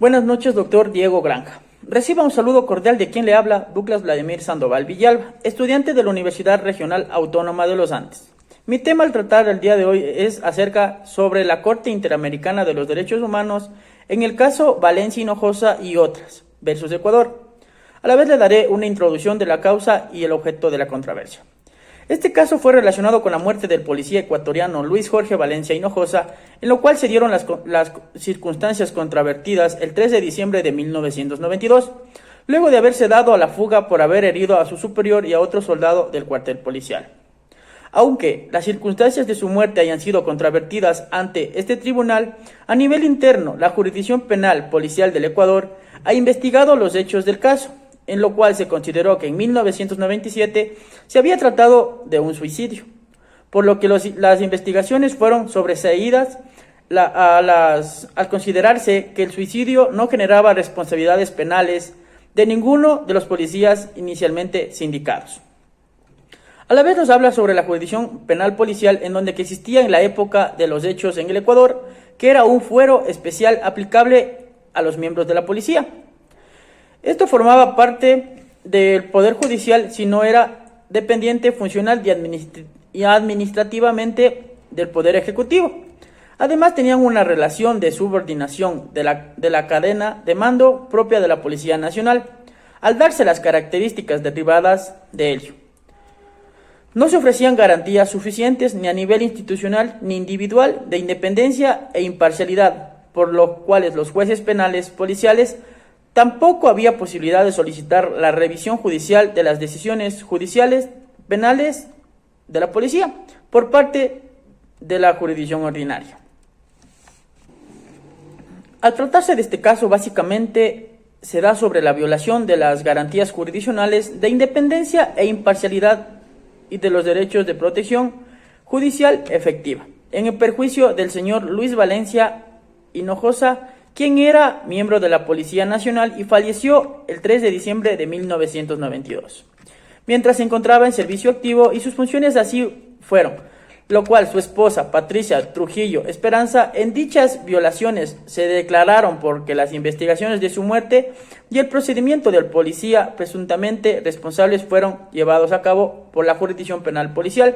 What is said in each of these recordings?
Buenas noches, doctor Diego Granja. Reciba un saludo cordial de quien le habla, Douglas Vladimir Sandoval Villalba, estudiante de la Universidad Regional Autónoma de los Andes. Mi tema al tratar el día de hoy es acerca sobre la Corte Interamericana de los Derechos Humanos en el caso Valencia Hinojosa y otras, versus Ecuador. A la vez le daré una introducción de la causa y el objeto de la controversia. Este caso fue relacionado con la muerte del policía ecuatoriano Luis Jorge Valencia Hinojosa, en lo cual se dieron las circunstancias controvertidas el 3 de diciembre de 1992, luego de haberse dado a la fuga por haber herido a su superior y a otro soldado del cuartel policial. Aunque las circunstancias de su muerte hayan sido controvertidas ante este tribunal, a nivel interno, la Jurisdicción Penal Policial del Ecuador ha investigado los hechos del caso, en lo cual se consideró que en 1997 se había tratado de un suicidio, por lo que las investigaciones fueron sobreseídas al considerarse que el suicidio no generaba responsabilidades penales de ninguno de los policías inicialmente sindicados. A la vez nos habla sobre la jurisdicción penal policial en donde que existía en la época de los hechos en el Ecuador, que era un fuero especial aplicable a los miembros de la policía. Esto formaba parte del Poder Judicial si no era dependiente funcional y administrativamente del Poder Ejecutivo. Además tenían una relación de subordinación de la cadena de mando propia de la Policía Nacional, al darse las características derivadas de ello. No se ofrecían garantías suficientes ni a nivel institucional ni individual de independencia e imparcialidad, por lo cuales los jueces penales policiales tampoco había posibilidad de solicitar la revisión judicial de las decisiones judiciales penales de la policía por parte de la jurisdicción ordinaria. Al tratarse de este caso, básicamente se da sobre la violación de las garantías jurisdiccionales de independencia e imparcialidad y de los derechos de protección judicial efectiva, en el perjuicio del señor Luis Valencia Hinojosa, quien era miembro de la Policía Nacional y falleció el 3 de diciembre de 1992, mientras se encontraba en servicio activo y sus funciones así fueron, lo cual su esposa Patricia Trujillo Esperanza en dichas violaciones se declararon porque las investigaciones de su muerte y el procedimiento del policía presuntamente responsables fueron llevados a cabo por la Jurisdicción Penal Policial,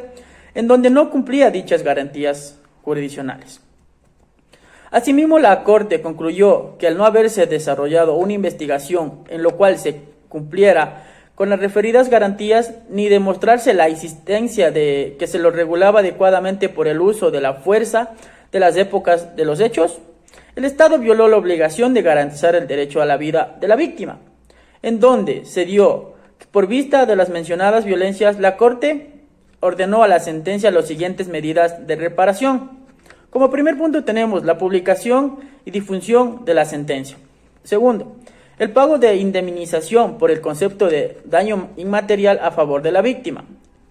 en donde no cumplía dichas garantías jurisdiccionales. Asimismo, la Corte concluyó que al no haberse desarrollado una investigación en lo cual se cumpliera con las referidas garantías, ni demostrarse la existencia de que se lo regulaba adecuadamente por el uso de la fuerza de las épocas de los hechos, el Estado violó la obligación de garantizar el derecho a la vida de la víctima, en donde se dio que por vista de las mencionadas violencias, la Corte ordenó a la sentencia las siguientes medidas de reparación. Como primer punto tenemos la publicación y difusión de la sentencia. Segundo, el pago de indemnización por el concepto de daño inmaterial a favor de la víctima,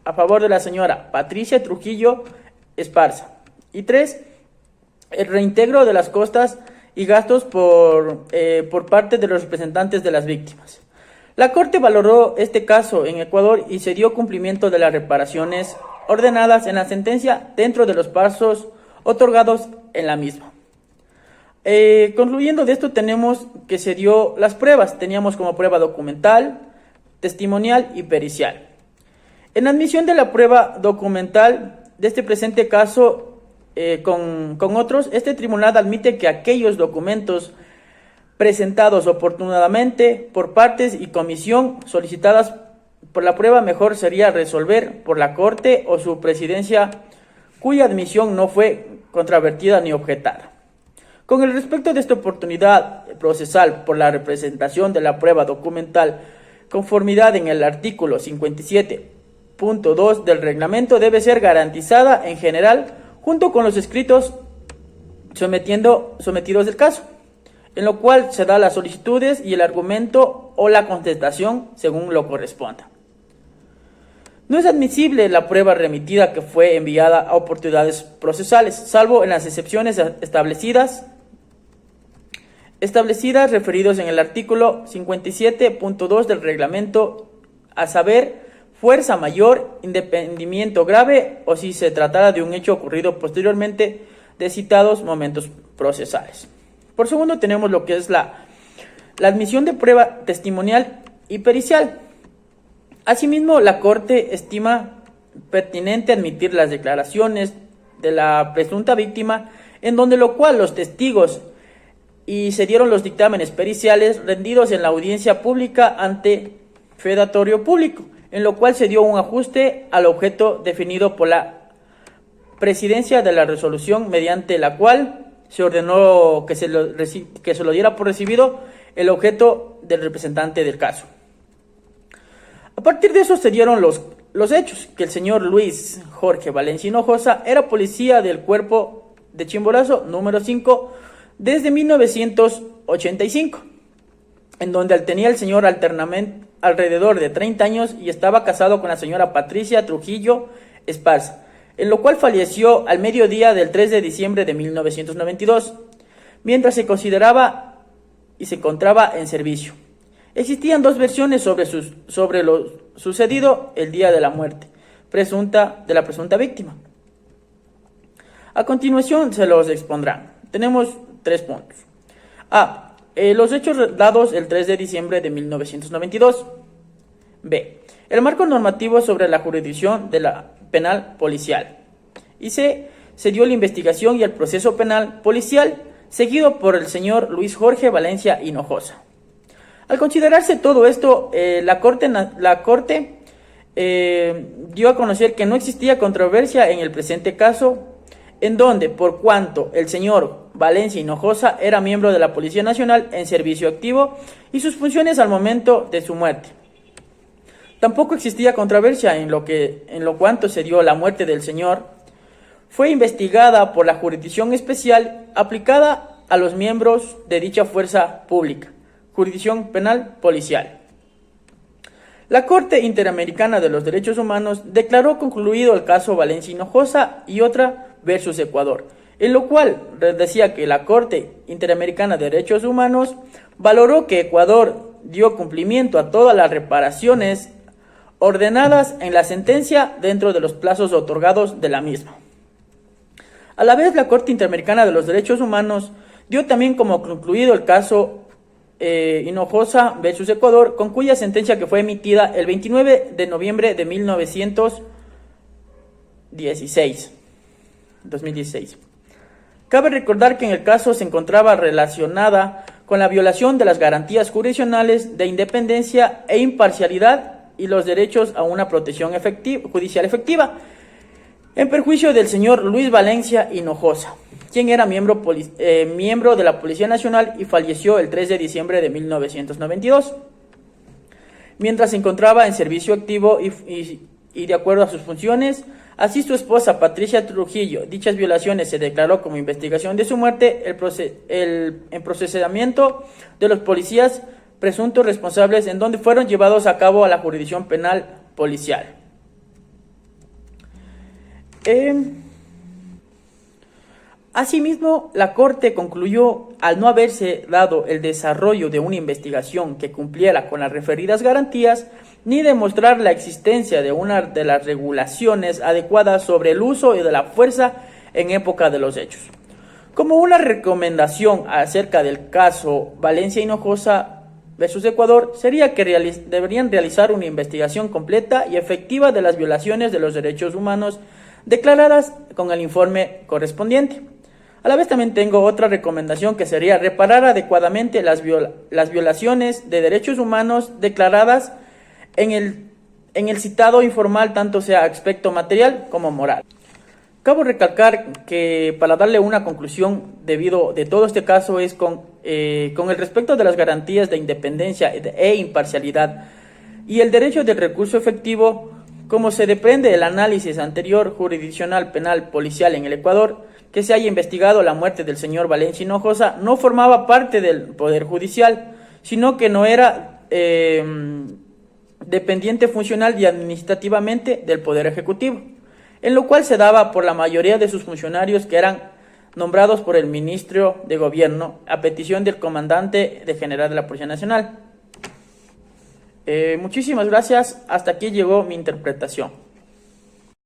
a favor de la señora Patricia Trujillo Esparza. Y tres, el reintegro de las costas y gastos por parte de los representantes de las víctimas. La Corte valoró este caso en Ecuador y se dio cumplimiento de las reparaciones ordenadas en la sentencia dentro de los pasos otorgados en la misma. Concluyendo de esto, tenemos que se dio las pruebas. Teníamos como prueba documental, testimonial y pericial. En admisión de la prueba documental de este presente caso con otros, este tribunal admite que aquellos documentos presentados oportunamente por partes y comisión solicitadas por la prueba mejor sería resolver por la Corte o su presidencia, cuya admisión no fue controvertida ni objetada. Con el respecto de esta oportunidad procesal por la representación de la prueba documental, conformidad en el artículo 57.2 del reglamento debe ser garantizada en general junto con los escritos sometidos del caso, en lo cual se da las solicitudes y el argumento o la contestación según lo corresponda. No es admisible la prueba remitida que fue enviada a oportunidades procesales, salvo en las excepciones establecidas referidos en el artículo 57.2 del reglamento, a saber, fuerza mayor, impedimento grave o si se tratara de un hecho ocurrido posteriormente de citados momentos procesales. Por segundo tenemos lo que es la admisión de prueba testimonial y pericial. Asimismo, la Corte estima pertinente admitir las declaraciones de la presunta víctima, en donde lo cual los testigos y se dieron los dictámenes periciales rendidos en la audiencia pública ante fedatorio público, en lo cual se dio un ajuste al objeto definido por la presidencia de la resolución, mediante la cual se ordenó que se lo diera por recibido el objeto del representante del caso. A partir de eso se dieron los hechos, que el señor Luis Jorge Valencia Hinojosa era policía del cuerpo de Chimborazo número 5 desde 1985, en donde tenía el señor alrededor de 30 años y estaba casado con la señora Patricia Trujillo Esparza, en lo cual falleció al mediodía del 3 de diciembre de 1992, mientras se consideraba y se encontraba en servicio. Existían dos versiones sobre lo sucedido el día de la muerte de la presunta víctima. A continuación se los expondrán. Tenemos 3 puntos. A. Los hechos dados el 3 de diciembre de 1992. B. El marco normativo sobre la jurisdicción de la penal policial. Y C. Se dio la investigación y el proceso penal policial seguido por el señor Luis Jorge Valencia Hinojosa. Al considerarse todo esto, la Corte dio a conocer que no existía controversia en el presente caso, en donde, por cuanto el señor Valencia Hinojosa era miembro de la Policía Nacional en servicio activo y sus funciones al momento de su muerte. Tampoco existía controversia en lo cuanto se dio la muerte del señor. Fue investigada por la jurisdicción especial aplicada a los miembros de dicha fuerza pública, jurisdicción penal policial. La Corte Interamericana de los Derechos Humanos declaró concluido el caso Valencia Hinojosa y otra versus Ecuador, en lo cual decía que la Corte Interamericana de Derechos Humanos valoró que Ecuador dio cumplimiento a todas las reparaciones ordenadas en la sentencia dentro de los plazos otorgados de la misma. A la vez, la Corte Interamericana de los Derechos Humanos dio también como concluido el caso Hinojosa versus Ecuador, con cuya sentencia que fue emitida el 29 de noviembre de 2016. Cabe recordar que en el caso se encontraba relacionada con la violación de las garantías jurisdiccionales de independencia e imparcialidad y los derechos a una protección judicial efectiva, en perjuicio del señor Luis Valencia Hinojosa, quien era miembro de la Policía Nacional y falleció el 3 de diciembre de 1992, mientras se encontraba en servicio activo y de acuerdo a sus funciones. Así su esposa Patricia Trujillo. Dichas violaciones se declaró como investigación de su muerte en procesamiento de los policías presuntos responsables, en donde fueron llevados a cabo a la jurisdicción penal policial. Asimismo, la Corte concluyó, al no haberse dado el desarrollo de una investigación que cumpliera con las referidas garantías, ni demostrar la existencia de una de las regulaciones adecuadas sobre el uso de la fuerza en época de los hechos. Como una recomendación acerca del caso Valencia Hinojosa versus Ecuador, sería que deberían realizar una investigación completa y efectiva de las violaciones de los derechos humanos declaradas con el informe correspondiente. A la vez también tengo otra recomendación, que sería reparar adecuadamente las violaciones de derechos humanos declaradas en el citado informal, tanto sea aspecto material como moral. Cabe recalcar que, para darle una conclusión de todo este caso, es con el respecto de las garantías de independencia e imparcialidad y el derecho del recurso efectivo, como se desprende del análisis anterior jurisdiccional penal policial en el Ecuador, que se haya investigado la muerte del señor Valencia Hinojosa no formaba parte del Poder Judicial, sino que no era dependiente funcional y administrativamente del Poder Ejecutivo, en lo cual se daba por la mayoría de sus funcionarios, que eran nombrados por el ministro de Gobierno a petición del comandante general de la Policía Nacional. Muchísimas gracias, hasta aquí llegó mi interpretación.